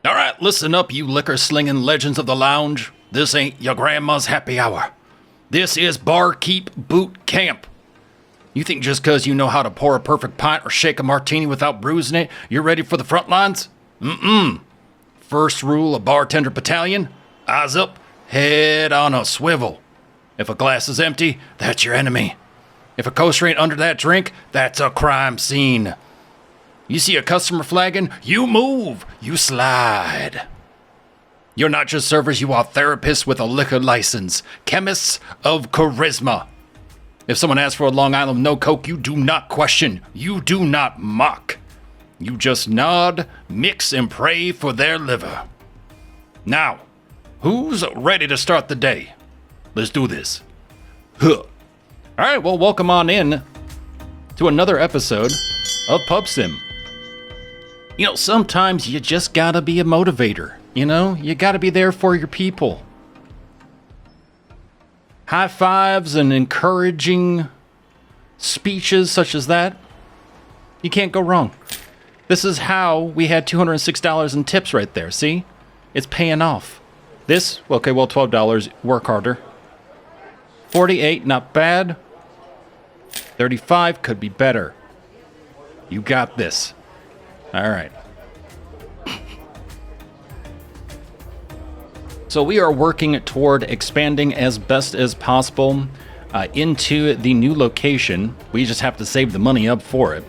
All right, listen up, you liquor-slinging legends of the lounge. This ain't your grandma's happy hour. This is barkeep boot camp. You think just because you know how to pour a perfect pint or shake a martini without bruising it, you're ready for the front lines? First rule of bartender battalion, eyes up, head on a swivel. If a glass is empty, that's your enemy. If a coaster ain't under that drink, that's a crime scene. You see a customer flagging, you move, you slide. You're not just servers, you are therapists with a liquor license, chemists of charisma. If someone asks for a Long Island no Coke, you do not question, you do not mock. You just nod, mix, and pray for their liver. Now, who's ready to start the day? Let's do this. All right, well, welcome on in to another episode of Pub Sim. You know, sometimes you just gotta be a motivator, you know? You gotta be there for your people. High fives and encouraging speeches such as that, you can't go wrong. This is how we had $206 in tips right there, see? It's paying off. This, okay, well, $12, work harder. 48, not bad. 35 could be better. You got this. All right. So we are working toward expanding as best as possible into the new location. We just have to save the money up for it.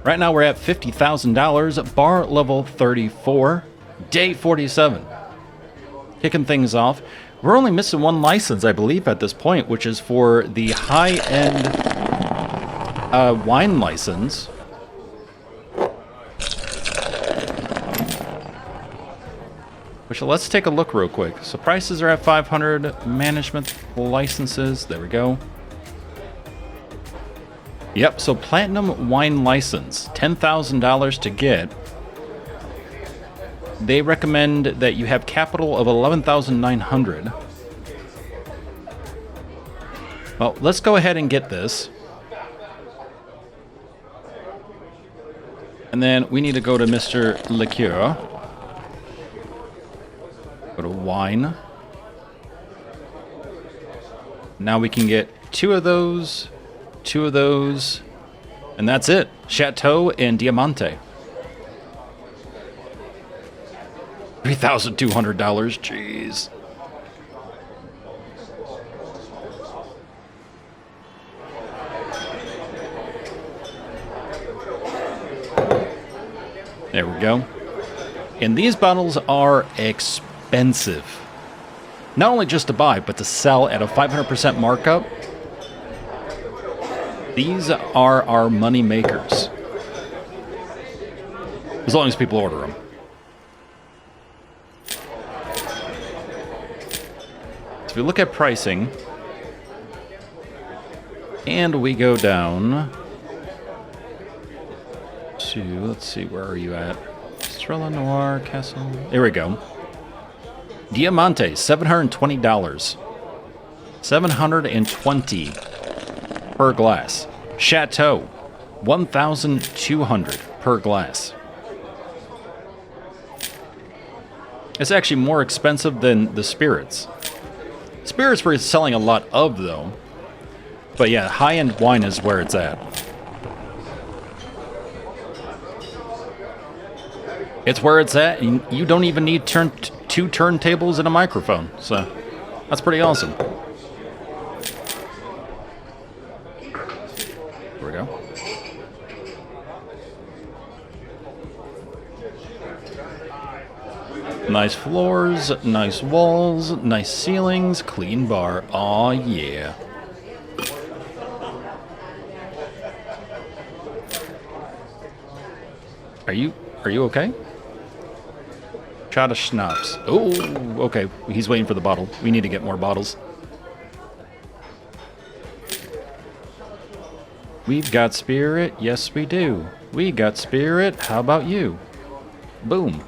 Right now we're at $50,000, bar level 34, day 47. Kicking things off. We're only missing one license, I believe, at this point, which is for the high-end wine license. Which, let's take a look real quick. So prices are at 500, management licenses, there we go. Yep, so platinum wine license, $10,000 to get. They recommend that you have capital of $11,900. Well, let's go ahead and get this. And then we need to go to Mr. Liqueur. Go to wine. Now we can get two of those, and that's it. Chateau and Diamante. $3,200, jeez. There we go. And these bottles are expensive. Not only just to buy, but to sell at a 500% markup. These are our money makers. As long as people order them. So if we look at pricing, and we go down to, let's see, where are you at? Estrella Noir, Castle. There we go. Diamante, $720. $720 per glass. Chateau, $1,200 per glass. It's actually more expensive than the spirits. Spirits we're selling a lot of, though. But yeah, high-end wine is where it's at. It's where it's at, and you don't even need two turntables and a microphone. So, that's pretty awesome. There we go. Nice floors, nice walls, nice ceilings, clean bar. Aw, yeah. Are you okay? Shot of schnapps. Oh, okay. He's waiting for the bottle. We need to get more bottles. We've got spirit. Yes, we do. We got spirit. How about you? Boom.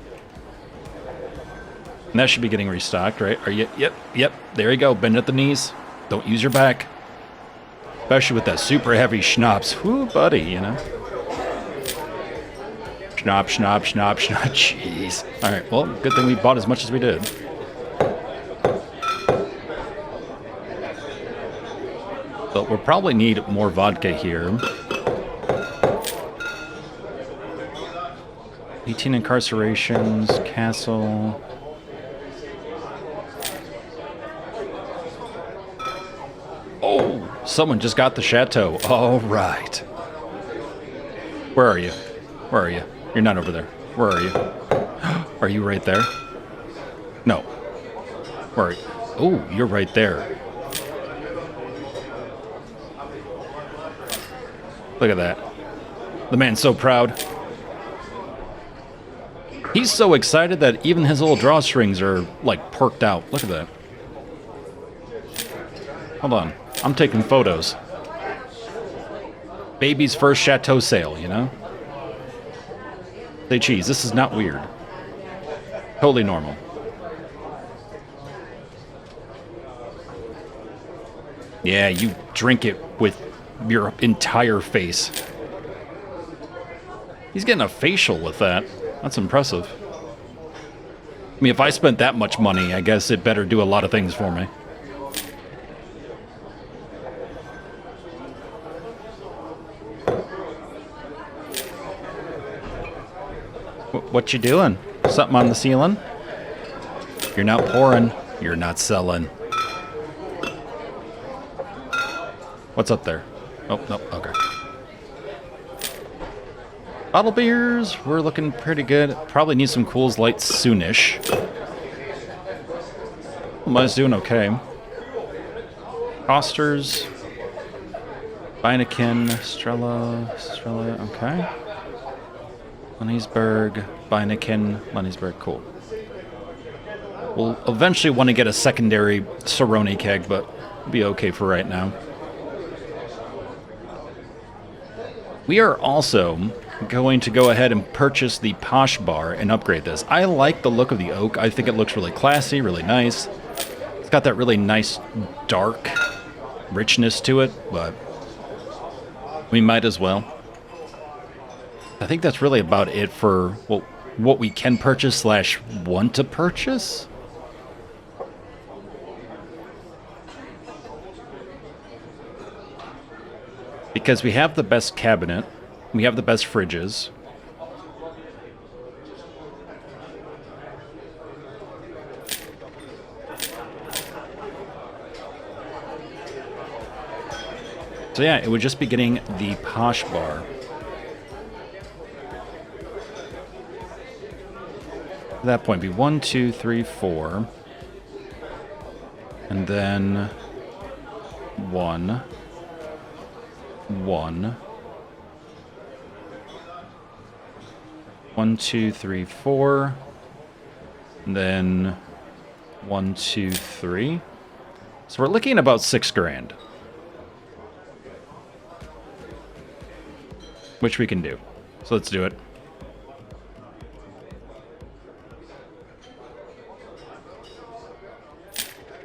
And that should be getting restocked, right? Are you? Yep. There you go. Bend at the knees. Don't use your back. Especially with that super heavy schnapps. Whoo, buddy, you know. Schnapp, schnapp, schnapp, schnapp. Jeez. Alright, well, good thing we bought as much as we did. But we'll probably need more vodka here. 18 incarcerations, castle. Oh, someone just got the chateau. All right. Where are you? Where are you? You're not over there. Where are you? Are you right there? No. Where are you? Oh, you're right there. Look at that. The man's so proud. He's so excited that even his little drawstrings are, like, perked out. Look at that. Hold on. I'm taking photos. Baby's first chateau sale, you know? Say cheese. This is not weird. Totally normal. Yeah, you drink it with your entire face. He's getting a facial with that. That's impressive. I mean, if I spent that much money, I guess it better do a lot of things for me. What you doing? Something on the ceiling? You're not pouring. You're not selling. What's up there? Oh, no, okay. Bottle beers, we're looking pretty good. Probably need some Coors Lights soonish. Mine's doing okay. Costers. Beineken, Strella, okay. Lennisburg, Beineken, Lennisburg, cool. We'll eventually want to get a secondary Cerrone keg, but it'll be okay for right now. We are also going to go ahead and purchase the Posh bar and upgrade this. I like the look of the oak. I think it looks really classy, really nice. It's got that really nice dark richness to it, but we might as well. I think that's really about it for what we can purchase slash want to purchase. Because we have the best cabinet, we have the best fridges. So yeah, it would just be getting the Posh bar. At that point, be 1, 2, 3, 4. And then 1. 1. 1, 2, 3, 4. And then 1, 2, 3. So we're looking at about $6,000. Which we can do. So let's do it.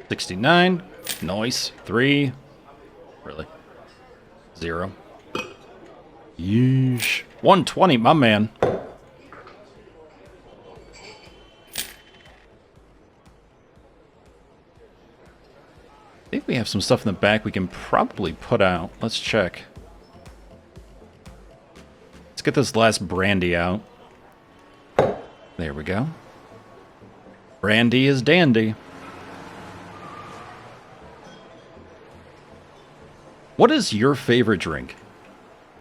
$69. Nice. 3. Really? 0. Yeesh. 120, my man. I think we have some stuff in the back we can probably put out. Let's check. Let's get this last brandy out. There we go. Brandy is dandy. What is your favorite drink?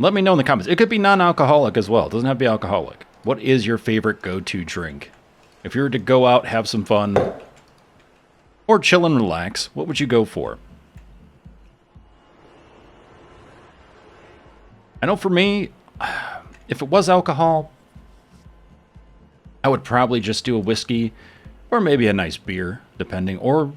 Let me know in the comments. It could be non-alcoholic as well. It doesn't have to be alcoholic. What is your favorite go-to drink? If you were to go out, have some fun, or chill and relax, what would you go for? I know for me, if it was alcohol, I would probably just do a whiskey or maybe a nice beer, depending, or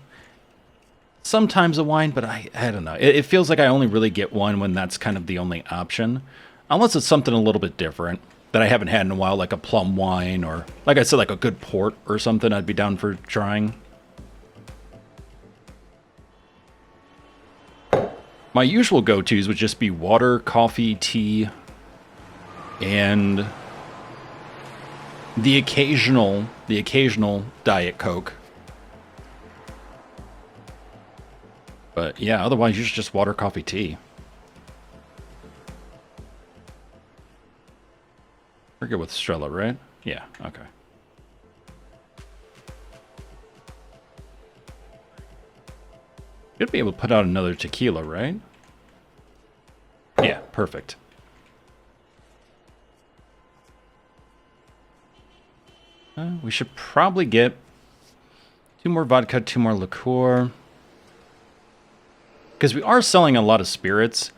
sometimes a wine, but I don't know. It feels like I only really get one when that's kind of the only option, unless it's something a little bit different that I haven't had in a while, like a plum wine or, like I said, like a good port or something I'd be down for trying. My usual go-tos would just be water, coffee, tea, and The occasional Diet Coke. But yeah, otherwise you should just water, coffee, tea. We're good with Strella, right? Yeah, okay. Should be able to put out another tequila, right? Yeah, perfect. We should probably get 2 more vodka, 2 more liqueur. Because we are selling a lot of spirits.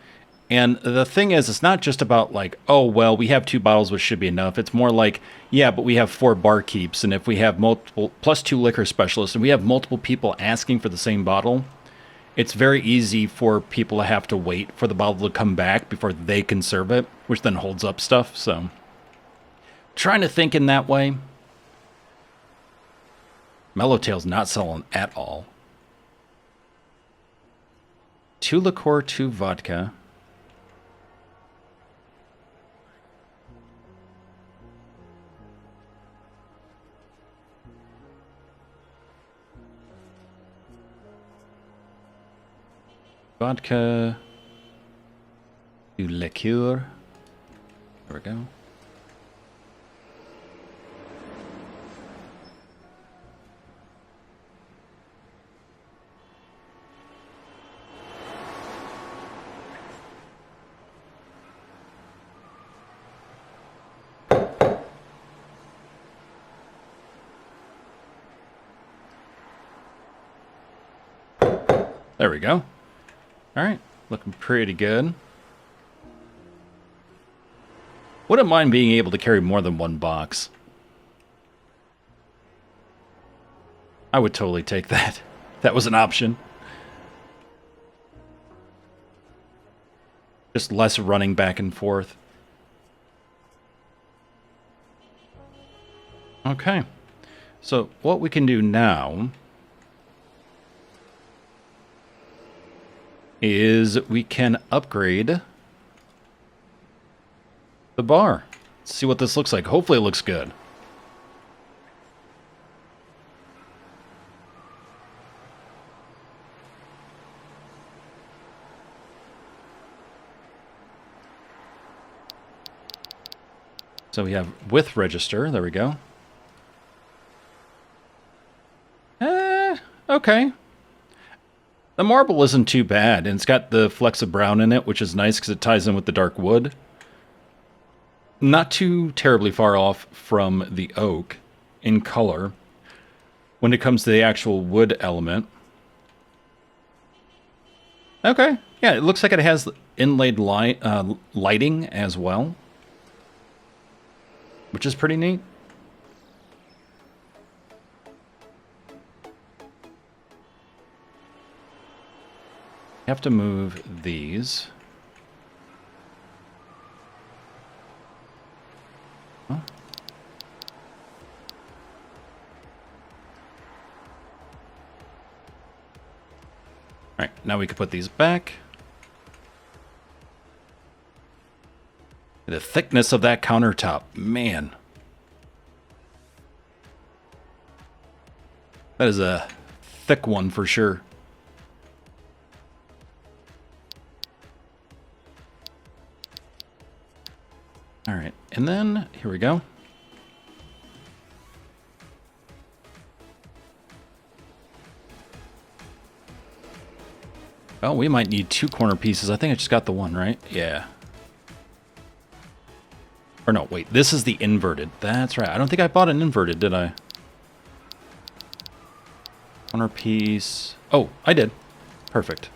And the thing is, it's not just about like, oh, well, we have 2 bottles, which should be enough. It's more like, yeah, but we have 4 barkeeps. And if we have multiple, plus 2 liquor specialists, and we have multiple people asking for the same bottle, it's very easy for people to have to wait for the bottle to come back before they can serve it, which then holds up stuff. So trying to think in that way. Mellowtail's not selling at all. 2 liqueur, 2 vodka. Vodka. 2 liqueur. There we go. There we go. All right, looking pretty good. Wouldn't mind being able to carry more than 1 box. I would totally take that. That was an option. Just less running back and forth. Okay. So what we can do now is we can upgrade the bar. Let's see what this looks like. Hopefully it looks good. So we have with register. There we go. Okay. The marble isn't too bad, and it's got the flecks of brown in it, which is nice because it ties in with the dark wood. Not too terribly far off from the oak in color when it comes to the actual wood element. Okay, yeah, it looks like it has inlaid lighting as well, which is pretty neat. Have to move these. Oh. All right, now we can put these back. The thickness of that countertop, man. That is a thick one for sure. All right, and then here we go. Oh, we might need 2 corner pieces. I think I just got the one, right? Yeah. Or no, wait, this is the inverted. That's right. I don't think I bought an inverted, did I? Corner piece. Oh, I did. Perfect.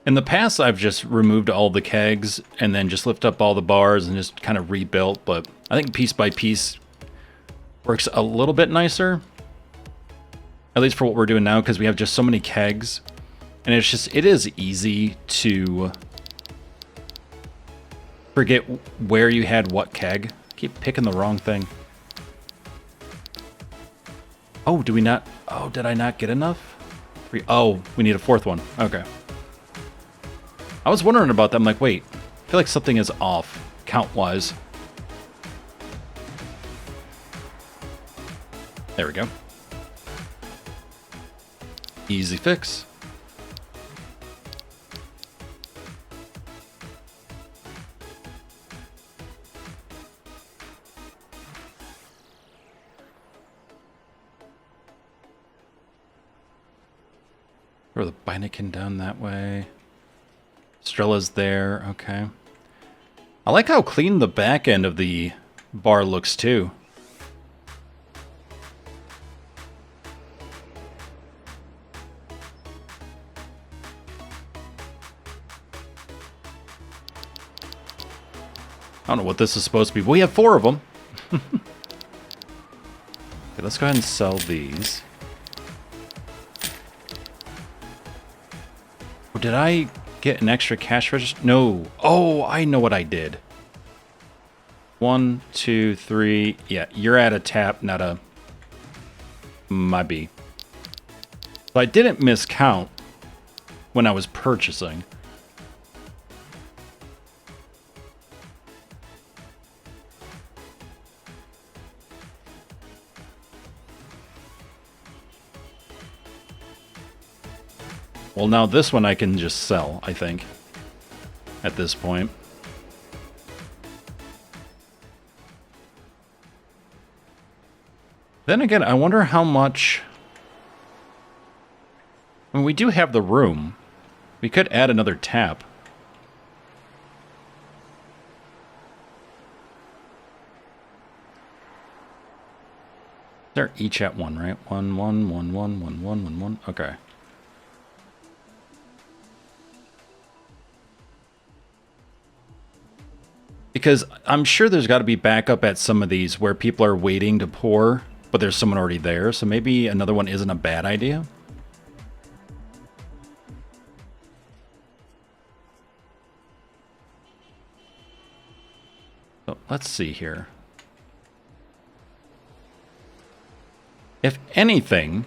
In the past, I've just removed all the kegs and then just lift up all the bars and just kind of rebuilt, but I think piece by piece works a little bit nicer. At least for what we're doing now, because we have just so many kegs. And it is easy to Forget where you had what keg. Keep picking the wrong thing. Oh, do we not? Oh, did I not get enough? 3. Oh, we need a 4th one. Okay. I was wondering about that. I'm like, wait. I feel like something is off, count-wise. There we go. Easy fix. Throw the Beineken down that way. Strella's there, okay. I like how clean the back end of the bar looks too. I don't know what this is supposed to be, but we have 4 of them. Okay, let's go ahead and sell these. Oh, did I get an extra cash register? No. Oh, I know what I did. 1, 2, 3. Yeah, you're at a tap, not a... My B. So I didn't miscount when I was purchasing. Well, now this one I can just sell, I think, at this point. Then again, I wonder how much... I mean, we do have the room. We could add another tap. They're each at 1, right? 1, 1, 1, 1, 1, 1, 1, 1. Okay. Because I'm sure there's got to be backup at some of these where people are waiting to pour, but there's someone already there. So maybe another one isn't a bad idea. So let's see here. If anything,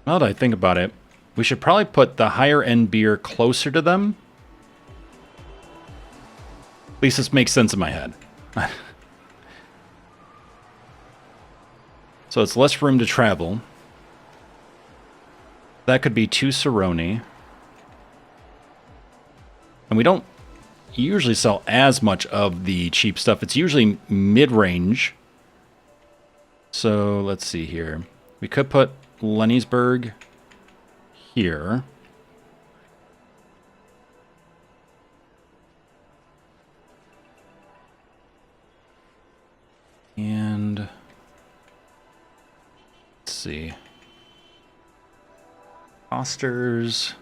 now that I think about it, we should probably put the higher end beer closer to them. At least this makes sense in my head. So it's less room to travel. That could be 2 Cerrone. And we don't usually sell as much of the cheap stuff. It's usually mid-range. So let's see here. We could put Lenny'sburg here. And let's see. Foster's.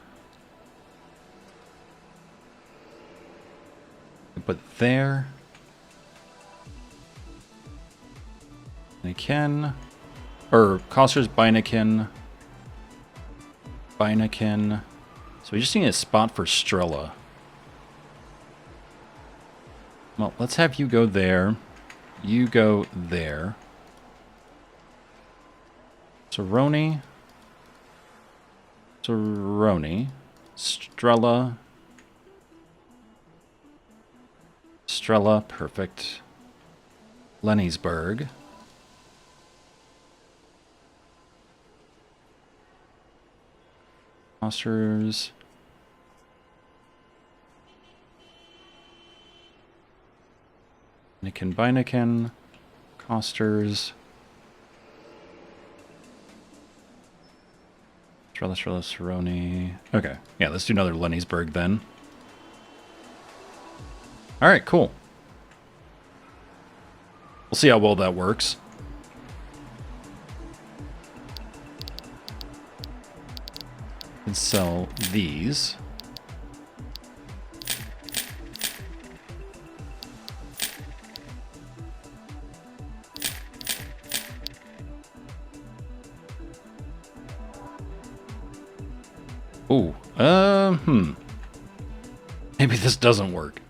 Put there. Beineken. Or Coster's Beineken. Beineken. So we just need a spot for Strella. Well, let's have you go there. You go there. Cerrone. Cerrone. Strella. Strella, perfect. Lenny'sburg. Foster's. Beineken, Coster's. Strella, Cerrone. Okay, yeah, let's do another Lenny'sburg then. Alright, cool. We'll see how well that works. And sell these. Ooh, maybe this doesn't work.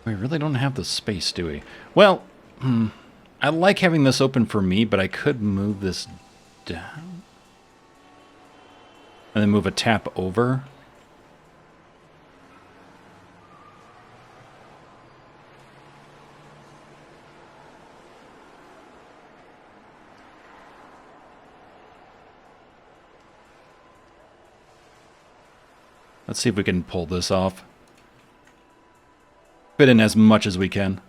We really don't have the space, do we? Well, I like having this open for me, but I could move this down. And then move a tap over. Let's see if we can pull this off. Fit in as much as we can.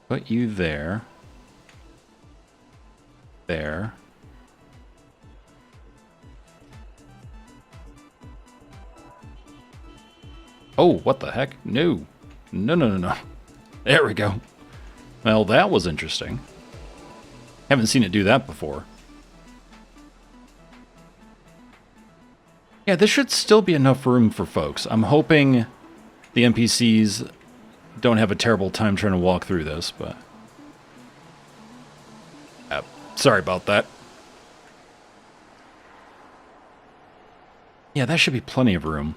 Put you there. There. Oh, what the heck? No. No, no, no, no. There we go. Well, that was interesting. Haven't seen it do that before. Yeah, this should still be enough room for folks. I'm hoping the NPCs don't have a terrible time trying to walk through this, but... sorry about that. Yeah, that should be plenty of room.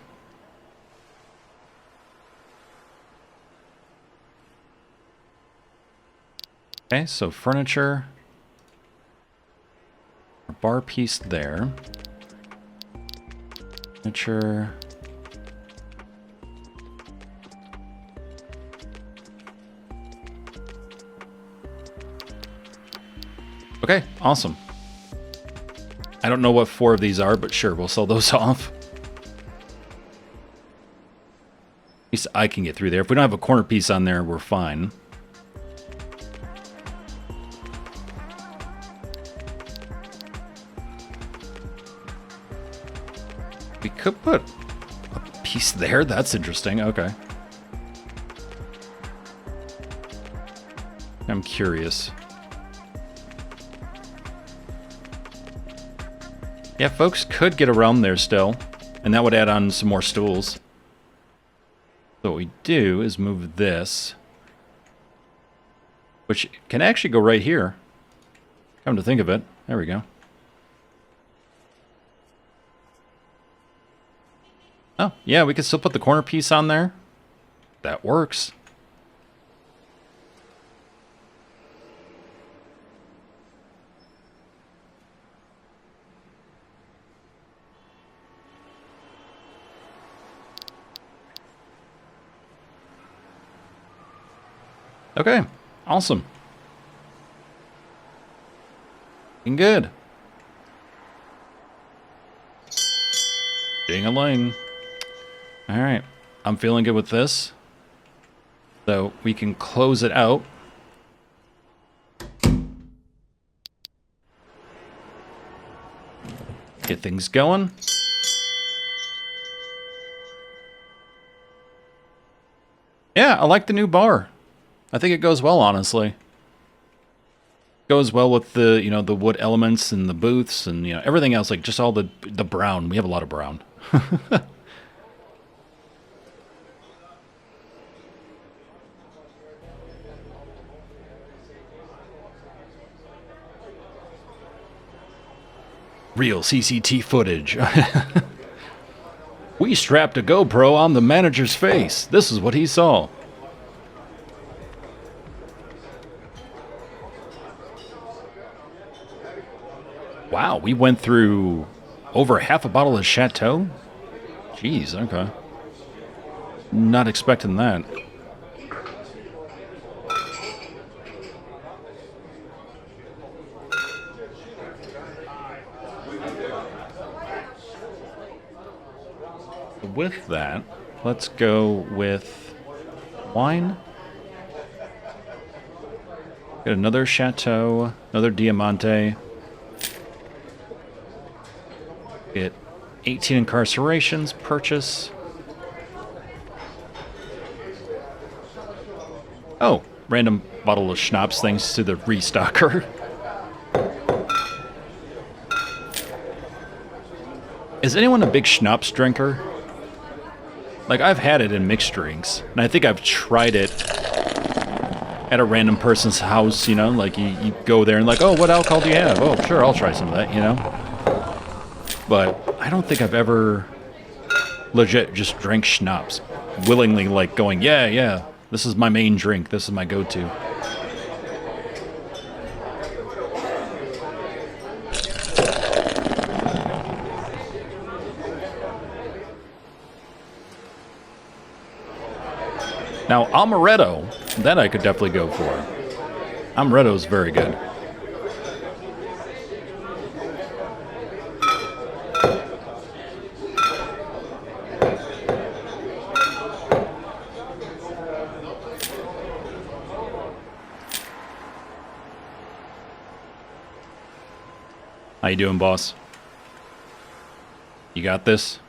Okay, so furniture. A bar piece there. Furniture. Okay, awesome. I don't know what 4 of these are, but sure, we'll sell those off. At least I can get through there. If we don't have a corner piece on there, we're fine. We could put a piece there. That's interesting. Okay. I'm curious. Yeah, folks could get around there still, and that would add on some more stools. So what we do is move this, which can actually go right here. Come to think of it. There we go. Oh, yeah, we could still put the corner piece on there. That works. Okay, awesome. Looking good. Ding-a-ling. All right, I'm feeling good with this. So we can close it out. Get things going. Yeah, I like the new bar. I think it goes well, honestly. Goes well with the, you know, the wood elements and the booths and, you know, everything else, like just all the brown. We have a lot of brown. Real CCT footage. We strapped a GoPro on the manager's face. This is what he saw. Wow, we went through over half a bottle of Chateau? Jeez, okay. Not expecting that. With that, let's go with wine. Get another Chateau, another Diamante. Get 18 incarcerations, purchase. Oh, random bottle of schnapps thanks to the restocker. Is anyone a big schnapps drinker? Like, I've had it in mixed drinks, and I think I've tried it at a random person's house, you know? Like, you go there and like, oh, what alcohol do you have? Oh, sure, I'll try some of that, you know? But I don't think I've ever legit just drank schnapps. Willingly, like, going, yeah, yeah, this is my main drink. This is my go-to. Now, amaretto, that I could definitely go for. Amaretto's very good. How you doing, boss? You got this?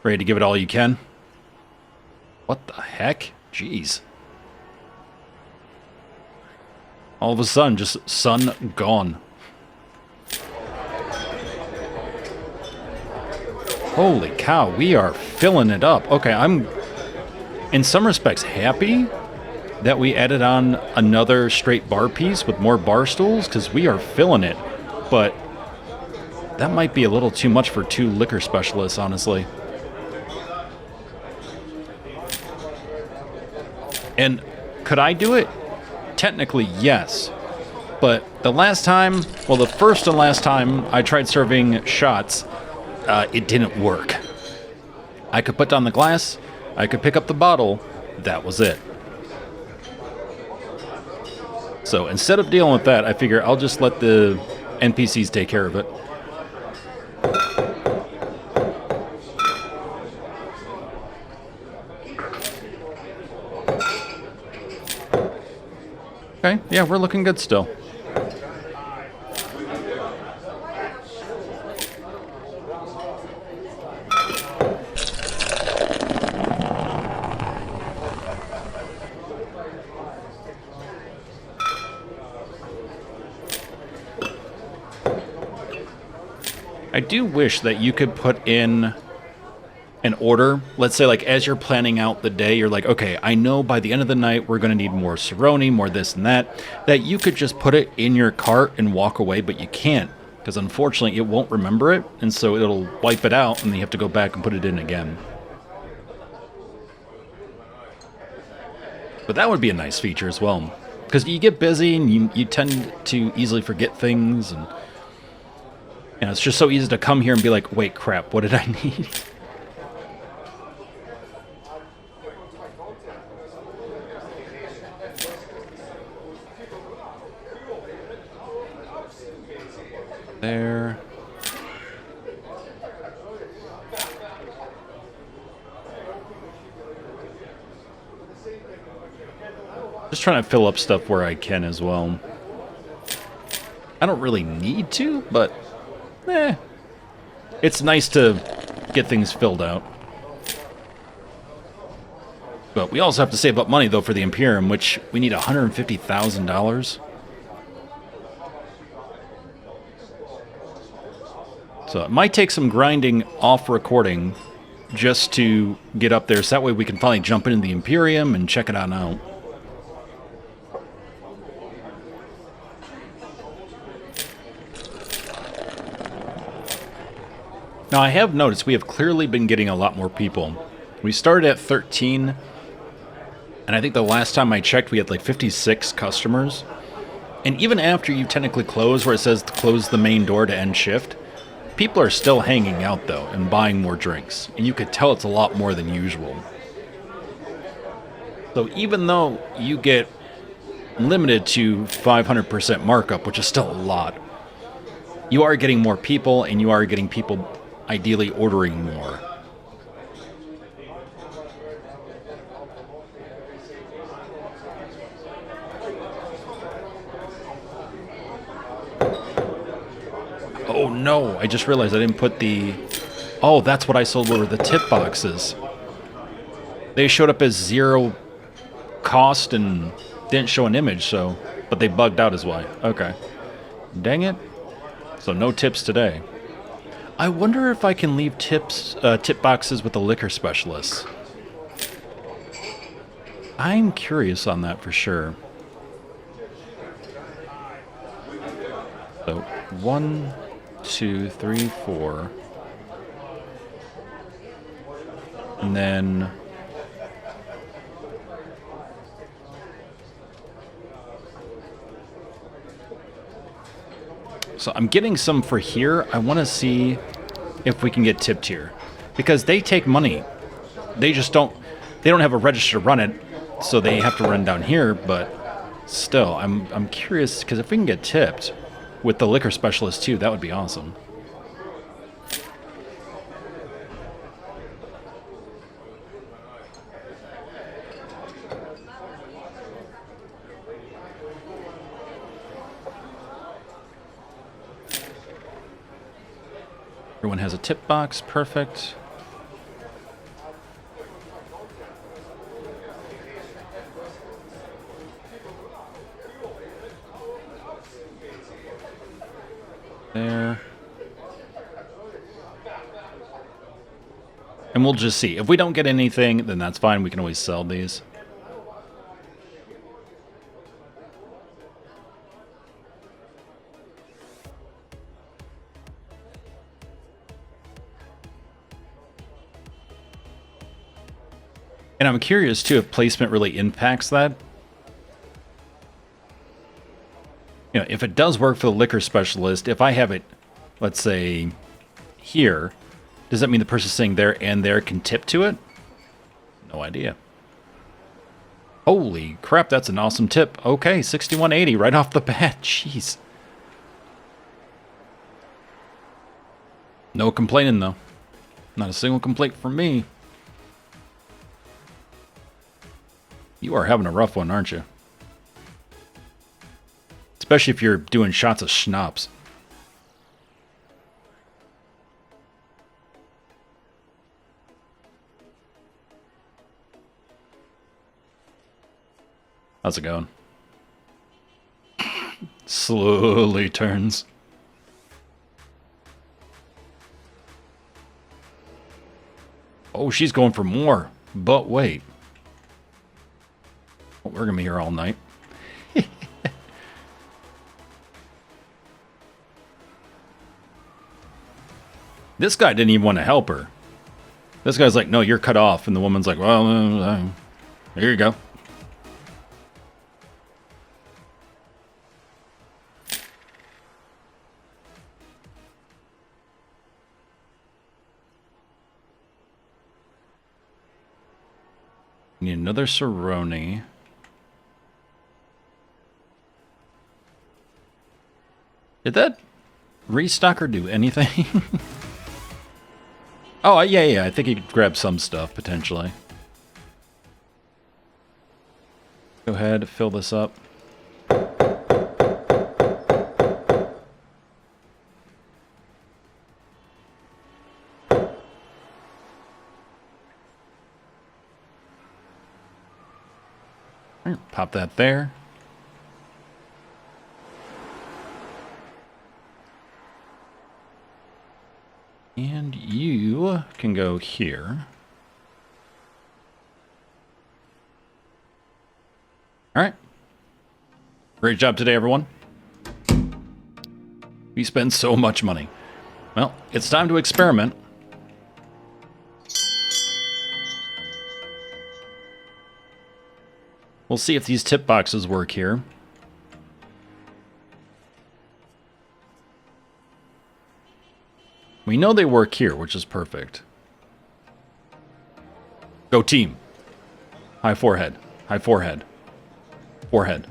Ready to give it all you can? What the heck? Jeez. All of a sudden, just sun gone. Holy cow, we are filling it up. Okay, I'm, in some respects, happy that we added on another straight bar piece with more bar stools, because we are filling it. But that might be a little too much for 2 liquor specialists, honestly. And could I do it? Technically, yes. But the last time, well, the first and last time I tried serving shots, it didn't work. I could put down the glass, I could pick up the bottle, that was it. So instead of dealing with that, I figure I'll just let the NPCs take care of it. Okay, yeah, we're looking good still. I do wish that you could put in an order. Let's say, like, as you're planning out the day, you're like, okay, I know by the end of the night we're going to need more Cerrone, more this and that you could just put it in your cart and walk away, but you can't, because unfortunately it won't remember it, and so it'll wipe it out, and then you have to go back and put it in again. But that would be a nice feature as well, because you get busy and you tend to easily forget things, and you know, it's just so easy to come here and be like, wait, crap, what did I need? There. Just trying to fill up stuff where I can as well. I don't really need to, but it's nice to get things filled out. But we also have to save up money, though, for the Imperium, which we need $150,000. So it might take some grinding off recording just to get up there, so that way we can finally jump into the Imperium and check it on out. Now, I have noticed we have clearly been getting a lot more people. We started at 13, and I think the last time I checked we had like 56 customers. And even after you technically close, where it says to close the main door to end shift, people are still hanging out, though, and buying more drinks. And you could tell it's a lot more than usual. So even though you get limited to 500% markup, which is still a lot, you are getting more people, and you are getting people ideally ordering more. Oh no, I just realized I didn't put the... Oh, that's what I sold were the tip boxes. They showed up as 0 cost and didn't show an image, so... But they bugged out is why. Okay. Dang it. So no tips today. I wonder if I can leave tip boxes with the liquor specialists. I'm curious on that for sure. So 1, 2, 3, 4. And then... So I'm getting some for here. I want to see if we can get tipped here. Because they take money. They just don't... They don't have a register to run it, so they have to run down here, but still, I'm curious, because if we can get tipped with the liquor specialist too, that would be awesome. Everyone has a tip box, perfect. There. And we'll just see. If we don't get anything, then that's fine. We can always sell these. And I'm curious, too, if placement really impacts that. You know, if it does work for the liquor specialist, if I have it, let's say, here, does that mean the person sitting there and there can tip to it? No idea. Holy crap, that's an awesome tip. Okay, $61.80 right off the bat. Jeez. No complaining, though. Not a single complaint from me. You are having a rough one, aren't you? Especially if you're doing shots of schnapps. How's it going? Slowly turns. Oh, she's going for more. But wait. We're going to be here all night. This guy didn't even want to help her. This guy's like, no, you're cut off. And the woman's like, well, here you go. Need another Cerrone. Did that restocker do anything? Oh, yeah, I think he could grab some stuff, potentially. Go ahead, fill this up. Pop that there. And you can go here. All right. Great job today, everyone. We spend so much money. Well, it's time to experiment. We'll see if these tip boxes work here. We know they work here, which is perfect. Go team. High forehead. High forehead. Forehead.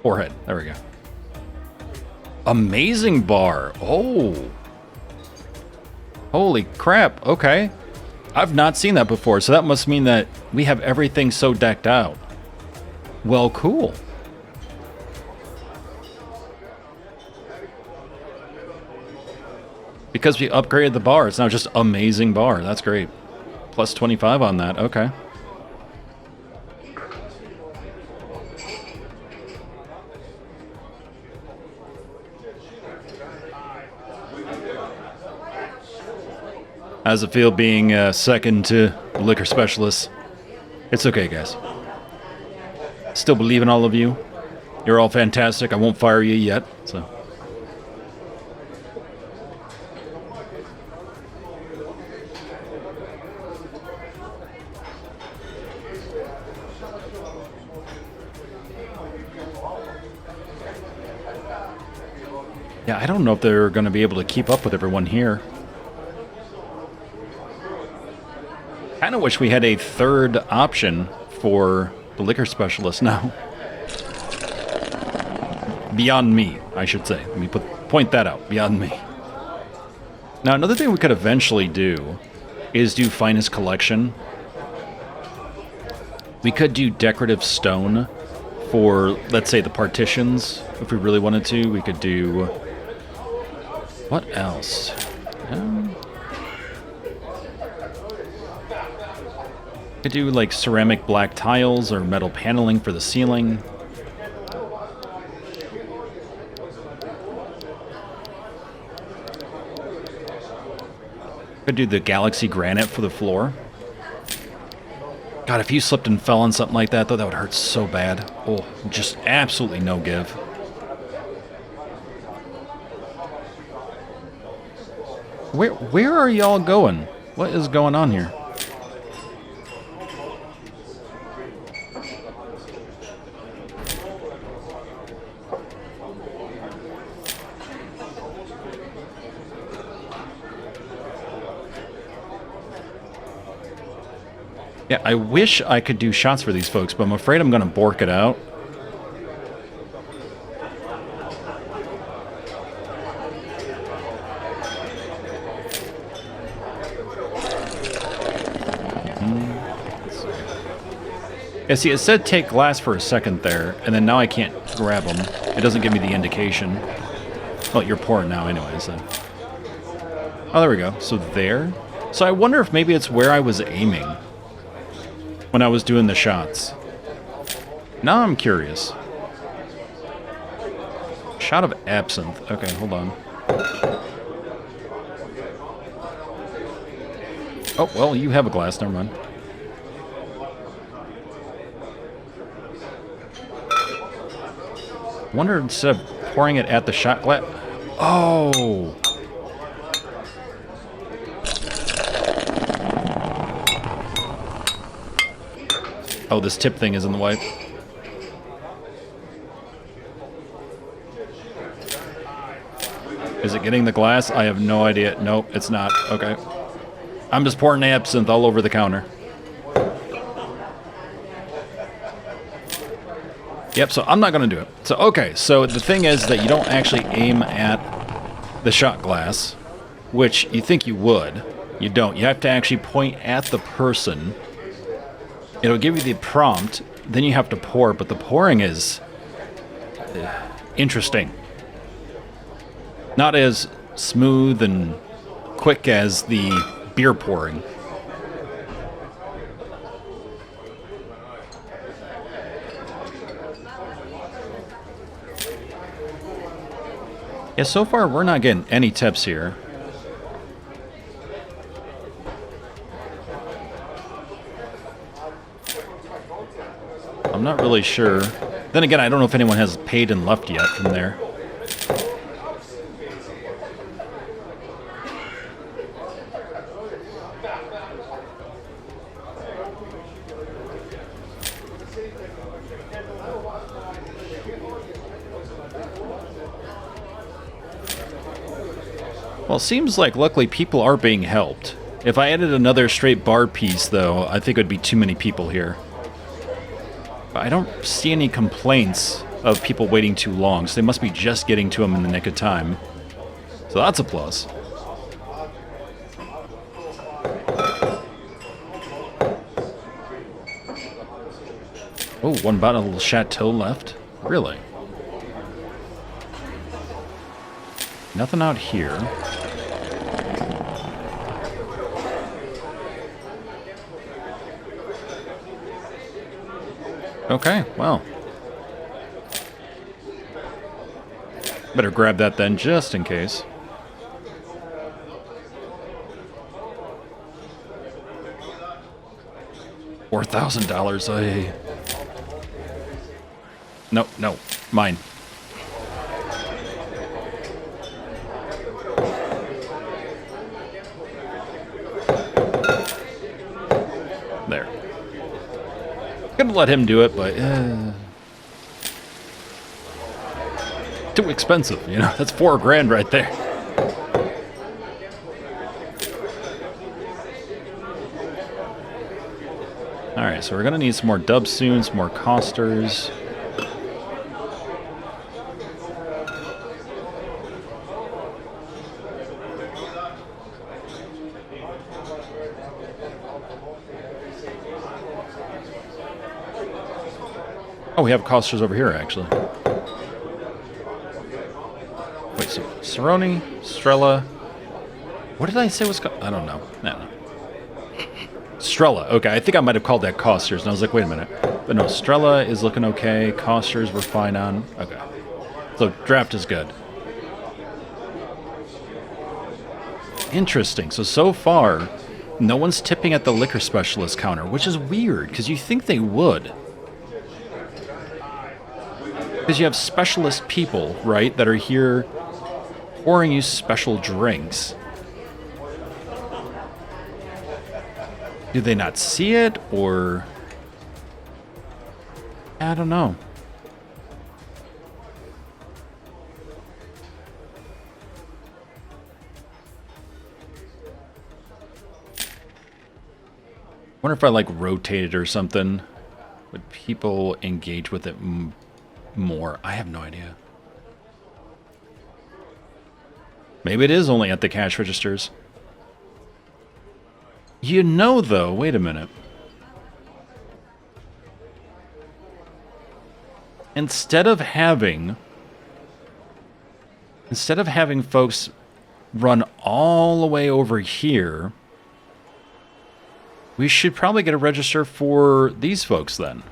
Forehead. There we go. Amazing bar. Oh. Holy crap. Okay. I've not seen that before, so that must mean that we have everything so decked out. Well, cool. Because we upgraded the bar, it's now just amazing bar. That's great. Plus 25 on that. Okay. How's it feel being second to the liquor specialist? It's okay, guys. Still believe in all of you. You're all fantastic. I won't fire you yet, so... Yeah, I don't know if they're going to be able to keep up with everyone here. Kind of wish we had a third option for the liquor specialist now. Beyond me, I should say. Let me point that out. Beyond me. Now, another thing we could eventually do is do finest collection. We could do decorative stone for, let's say, the partitions. If we really wanted to, we could do... What else? Could do, like, ceramic black tiles or metal paneling for the ceiling. Could do the galaxy granite for the floor. God, if you slipped and fell on something like that, though, that would hurt so bad. Oh, just absolutely no give. Where are y'all going? What is going on here? Yeah, I wish I could do shots for these folks, but I'm afraid I'm going to bork it out. Yeah, see, it said take glass for a second there, and then now I can't grab them. It doesn't give me the indication. Well, you're pouring now anyway, so... Oh, there we go. So there. So I wonder if maybe it's where I was aiming when I was doing the shots. Now I'm curious. Shot of absinthe. Okay, hold on. Oh, well, you have a glass. Never mind. Wonder instead of pouring it at the shot glass. Oh. Oh, this tip thing is in the way. Is it getting the glass? I have no idea. Nope, it's not. Okay. I'm just pouring absinthe all over the counter. Yep, so I'm not going to do it. So, okay, so the thing is that you don't actually aim at the shot glass, which you think you would. You don't. You have to actually point at the person. It'll give you the prompt, then you have to pour, but the pouring is interesting. Not as smooth and quick as the beer pouring. Yeah, so far we're not getting any tips here. I'm not really sure. Then again, I don't know if anyone has paid and left yet from there. Well, it seems like luckily people are being helped. If I added another straight bar piece, though, I think it would be too many people here. But I don't see any complaints of people waiting too long, so they must be just getting to them in the nick of time. So that's a plus. Oh, one bottle of Chateau left? Really? Nothing out here. Okay, well. Better grab that then, just in case. $4,000, No, no, mine. There. Gonna let him do it, but too expensive, you know? That's $4 grand right there. Alright, so we're gonna need some more dubs soon, some more costers. Oh, we have costers over here, actually. Wait, so Cerrone, Strella. What did I say was... I don't know. No. Strella. Okay, I think I might have called that costers, and I was like, wait a minute. But no, Strella is looking okay. Costers we're fine on. Okay. So draft is good. Interesting. So far, no one's tipping at the liquor specialist counter, which is weird, because you think they would. Because you have specialist people, right, that are here pouring you special drinks. Do they not see it, or... I don't know. Wonder if I, like, rotated or something. Would people engage with it more? I have no idea. Maybe it is only at the cash registers. You know, though, wait a minute. Instead of having folks run all the way over here, we should probably get a register for these folks then.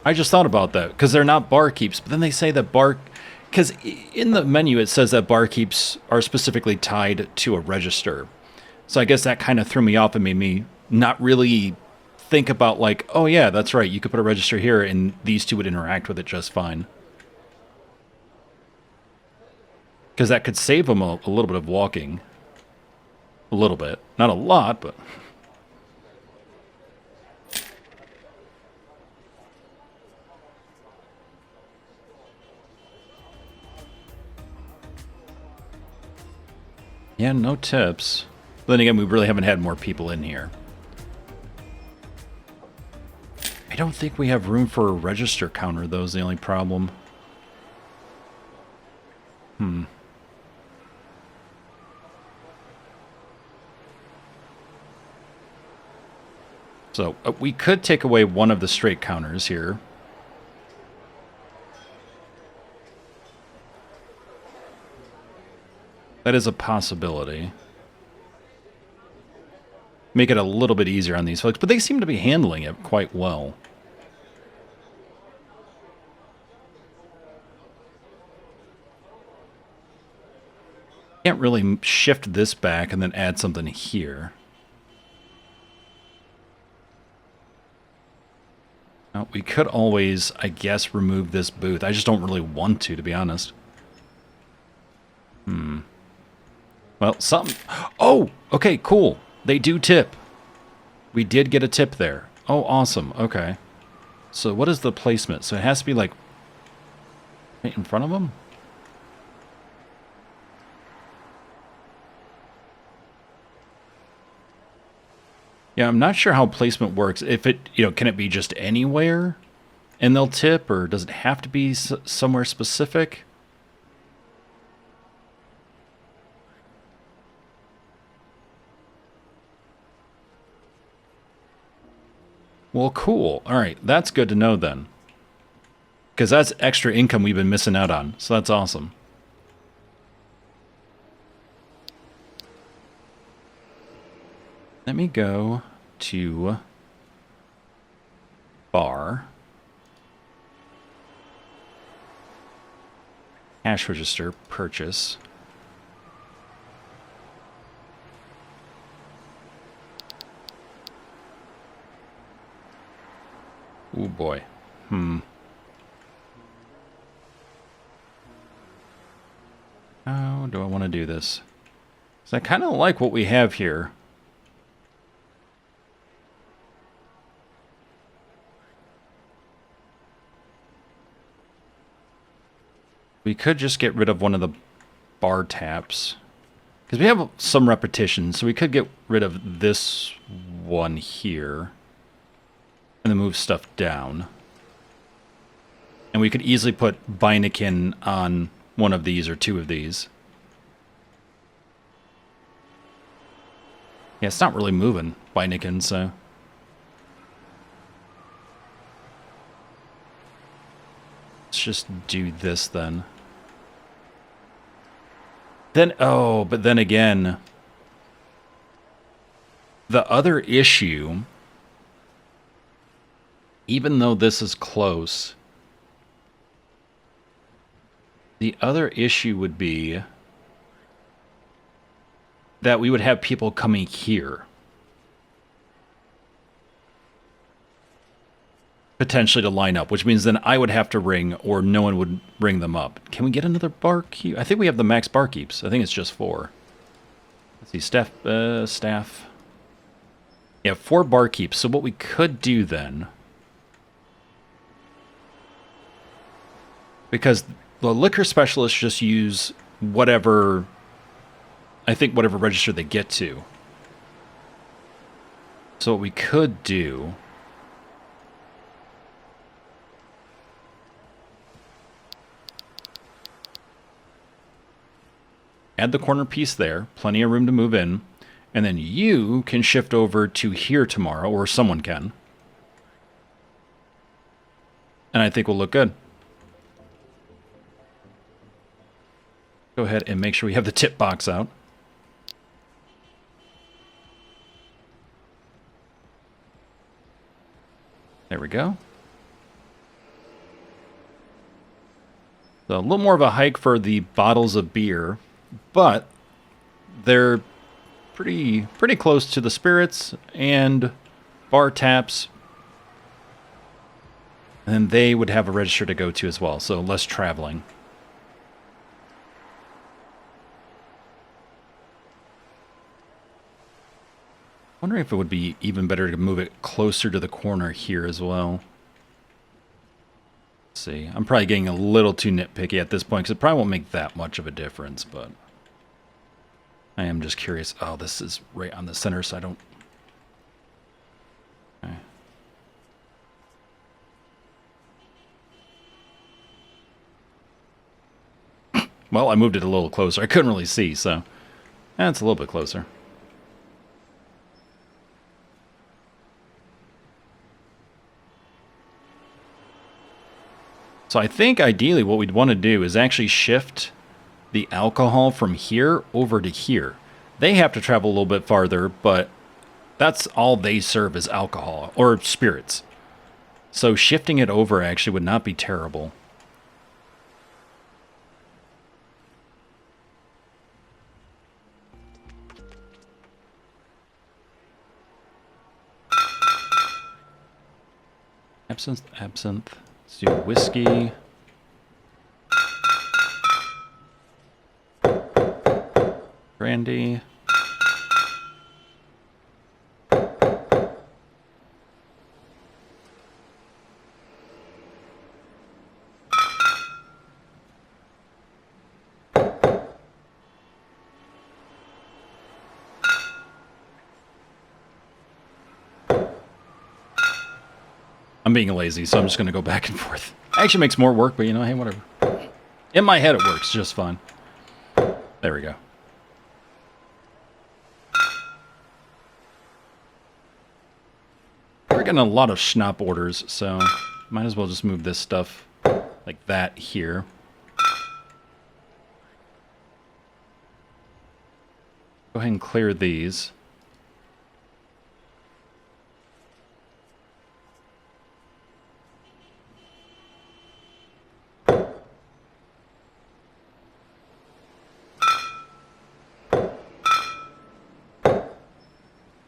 I just thought about that, because they're not barkeeps, but then they say that because in the menu it says that barkeeps are specifically tied to a register. So I guess that kind of threw me off and made me not really think about, like, oh yeah, that's right, you could put a register here and these two would interact with it just fine. Because that could save them a little bit of walking. A little bit. Not a lot, but... Yeah, no tips. But then again, we really haven't had more people in here. I don't think we have room for a register counter, though, is the only problem. So, we could take away one of the straight counters here. That is a possibility. Make it a little bit easier on these folks, but they seem to be handling it quite well. Can't really shift this back and then add something here. Now, we could always, I guess, remove this booth. I just don't really want to be honest. Well, something... Oh! Okay, cool. They do tip. We did get a tip there. Oh, awesome. Okay. So what is the placement? So it has to be, like, right in front of them? Yeah, I'm not sure how placement works. If it, can it be just anywhere and they'll tip, or does it have to be somewhere specific? Well, cool. All right, that's good to know then. Because that's extra income we've been missing out on, so that's awesome. Let me go to bar. Cash register, purchase. Oh boy. How do I want to do this? So I kind of like what we have here. We could just get rid of one of the bar taps. Because we have some repetition, so we could get rid of this one here. And then move stuff down. And we could easily put Beineken on one of these or two of these. Yeah, it's not really moving, Beineken, so... Let's just do this then. Then, oh, but then again... The other issue... Even though this is close... The other issue would be... that we would have people coming here. Potentially to line up, which means then I would have to ring or no one would ring them up. Can we get another barkeep? I think we have the max barkeeps. I think it's just 4. Let's see, staff. Yeah, 4 barkeeps. So what we could do then... Because the liquor specialists just use whatever... I think whatever register they get to. So what we could do... Add the corner piece there. Plenty of room to move in. And then you can shift over to here tomorrow, or someone can. And I think we'll look good. Go ahead and make sure we have the tip box out. There we go. So a little more of a hike for the bottles of beer, but they're pretty close to the spirits and bar taps. And then they would have a register to go to as well, so less traveling. Wondering if it would be even better to move it closer to the corner here as well. Let's see. I'm probably getting a little too nitpicky at this point because it probably won't make that much of a difference, but I am just curious. Oh, this is right on the center, so I don't... Okay. Well, I moved it a little closer. I couldn't really see, so that's a little bit closer. So I think ideally what we'd want to do is actually shift the alcohol from here over to here. They have to travel a little bit farther, but that's all they serve is alcohol or spirits. So shifting it over actually would not be terrible. Absinthe. Let's do whiskey. Brandy. I'm being lazy, so I'm just going to go back and forth. Actually makes more work, but you know, hey, whatever. In my head, it works just fine. There we go. We're getting a lot of schnapp orders, so might as well just move this stuff like that here. Go ahead and clear these.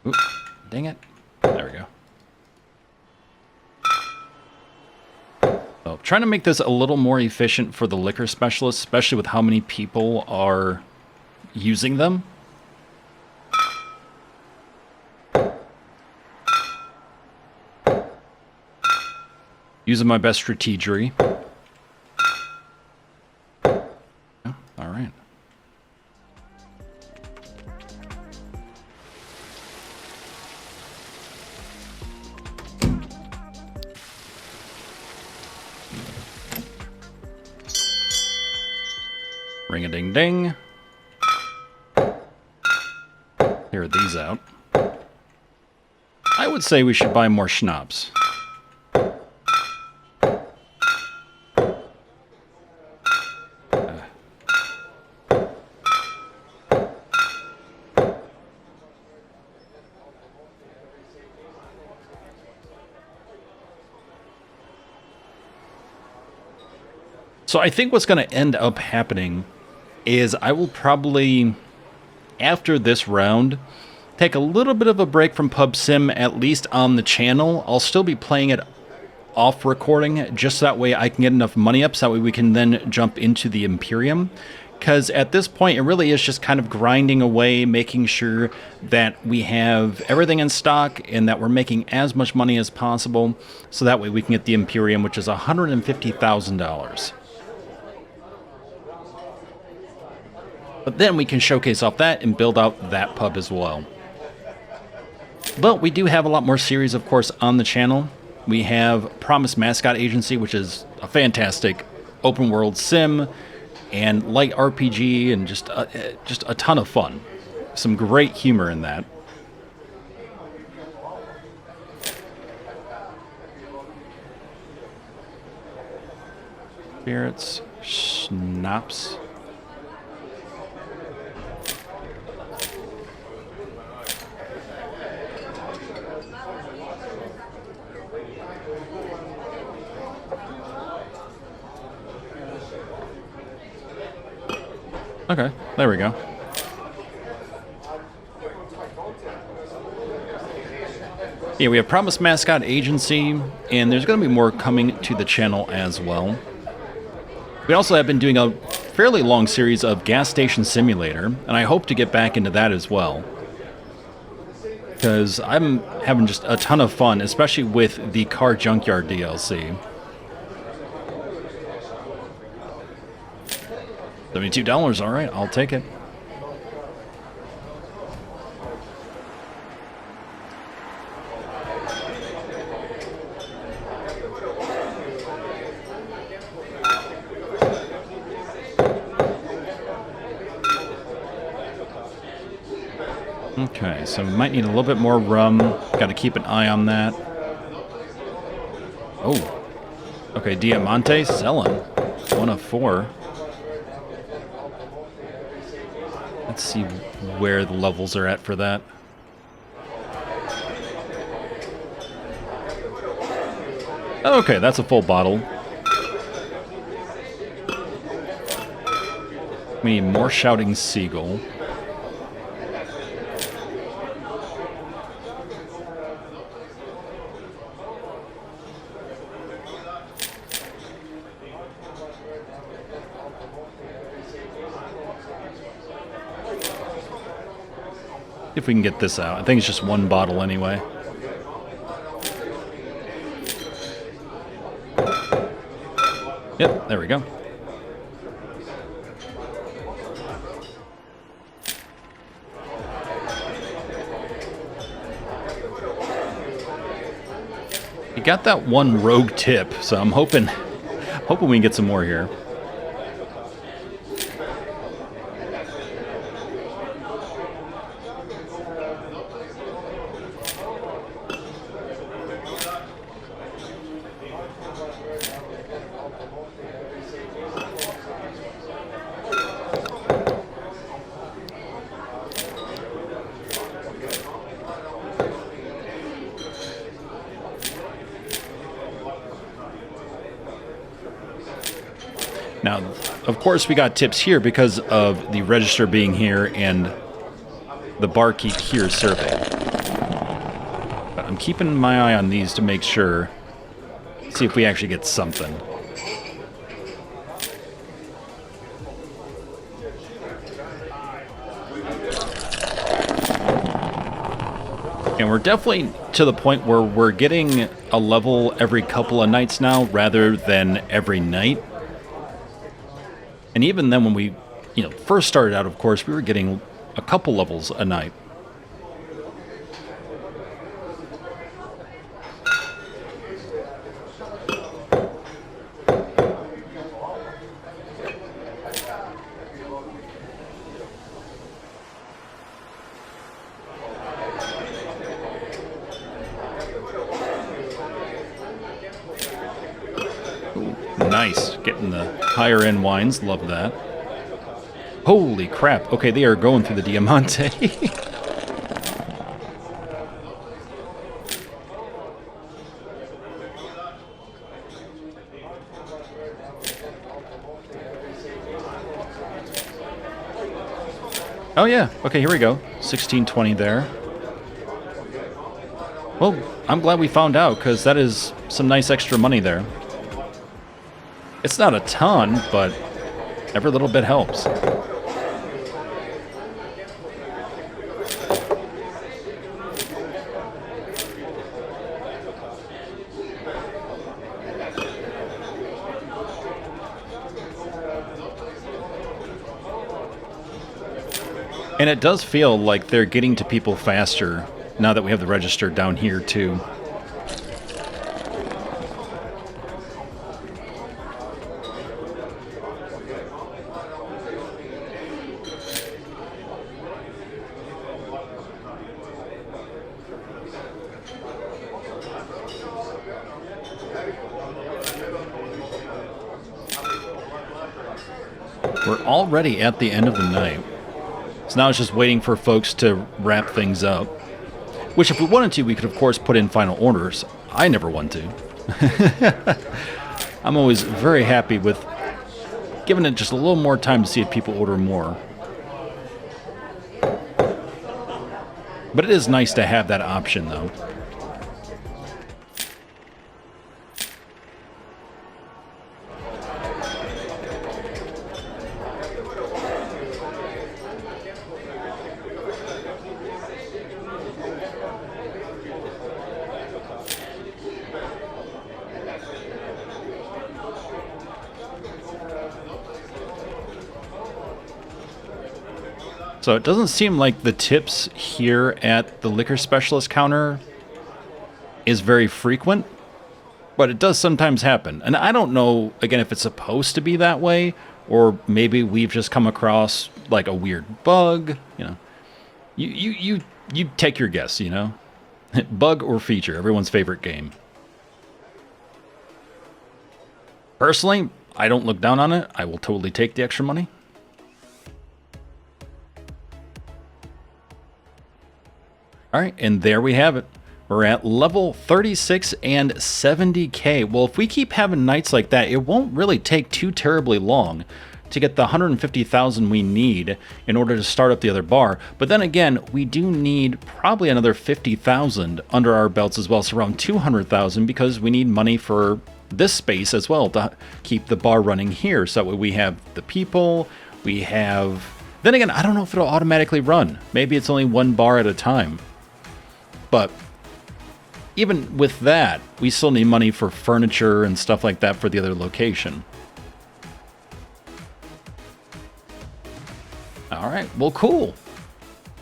Oop, dang it. There we go. So, trying to make this a little more efficient for the liquor specialists, especially with how many people are using them. Using my best strategery. Ring-a-ding-ding. Here are these out. I would say we should buy more schnapps. So I think what's going to end up happening is I will probably, after this round, take a little bit of a break from Pub Sim, at least on the channel. I'll still be playing it off recording, just that way I can get enough money up, so that way we can then jump into the Imperium. Because at this point, it really is just kind of grinding away, making sure that we have everything in stock and that we're making as much money as possible, so that way we can get the Imperium, which is $150,000. But then we can showcase off that and build out that pub as well. But we do have a lot more series, of course, on the channel. We have Promise Mascot Agency, which is a fantastic open world sim and light RPG and just a ton of fun. Some great humor in that. Spirits, schnapps. Okay, there we go. Yeah, we have Promise Mascot Agency, and there's going to be more coming to the channel as well. We also have been doing a fairly long series of Gas Station Simulator, and I hope to get back into that as well. Because I'm having just a ton of fun, especially with the Car Junkyard DLC. $72, all right, I'll take it. Okay, so we might need a little bit more rum. Got to keep an eye on that. Oh, okay, Diamante selling. 1 of 4. Let's see where the levels are at for that. Okay, that's a full bottle. We need more Shouting Seagull. If we can get this out. I think it's just 1 bottle anyway. Yep, there we go. You got that 1 rogue tip, so I'm hoping we can get some more here. Now, of course, we got tips here because of the register being here and the barkeep here serving. But I'm keeping my eye on these to make sure, see if we actually get something. And we're definitely to the point where we're getting a level every couple of nights now rather than every night. And even then when we, first started out, of course, we were getting a couple levels a night. Getting the higher end wines, love that. Holy crap. Okay, they are going through the Diamante. Oh yeah, okay, here we go. 1620 there. Well, I'm glad we found out, because that is some nice extra money there. It's not a ton, but every little bit helps. And it does feel like they're getting to people faster now that we have the register down here too. We're already at the end of the night. So now it's just waiting for folks to wrap things up. Which if we wanted to, we could of course put in final orders. I never want to. I'm always very happy with giving it just a little more time to see if people order more. But it is nice to have that option though. So it doesn't seem like the tips here at the liquor specialist counter is very frequent, but it does sometimes happen. And I don't know, again, if it's supposed to be that way, or maybe we've just come across like a weird bug, you know. You take your guess, you know. Bug or feature, everyone's favorite game. Personally, I don't look down on it. I will totally take the extra money. All right, and there we have it. We're at level 36 and 70k. Well, if we keep having nights like that, it won't really take too terribly long to get the 150,000 we need in order to start up the other bar. But then again, we do need probably another 50,000 under our belts as well, so around 200,000, because we need money for this space as well to keep the bar running here. So that way we have the people, we have... Then again, I don't know if it'll automatically run. Maybe it's only one bar at a time. But even with that, we still need money for furniture and stuff like that for the other location. All right, well, cool.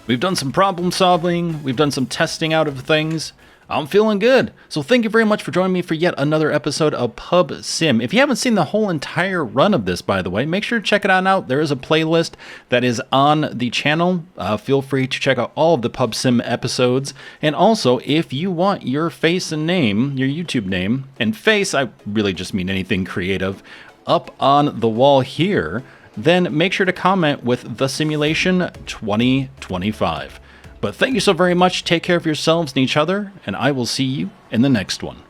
We've done some problem solving. We've done some testing out of things. I'm feeling good. So thank you very much for joining me for yet another episode of Pub Sim. If you haven't seen the whole entire run of this, by the way, make sure to check it on out. There is a playlist that is on the channel. Feel free to check out all of the Pub Sim episodes. And also, if you want your face and name, your YouTube name, and face, I really just mean anything creative, up on the wall here, then make sure to comment with The Simulation 2025. But thank you so very much. Take care of yourselves and each other, and I will see you in the next one.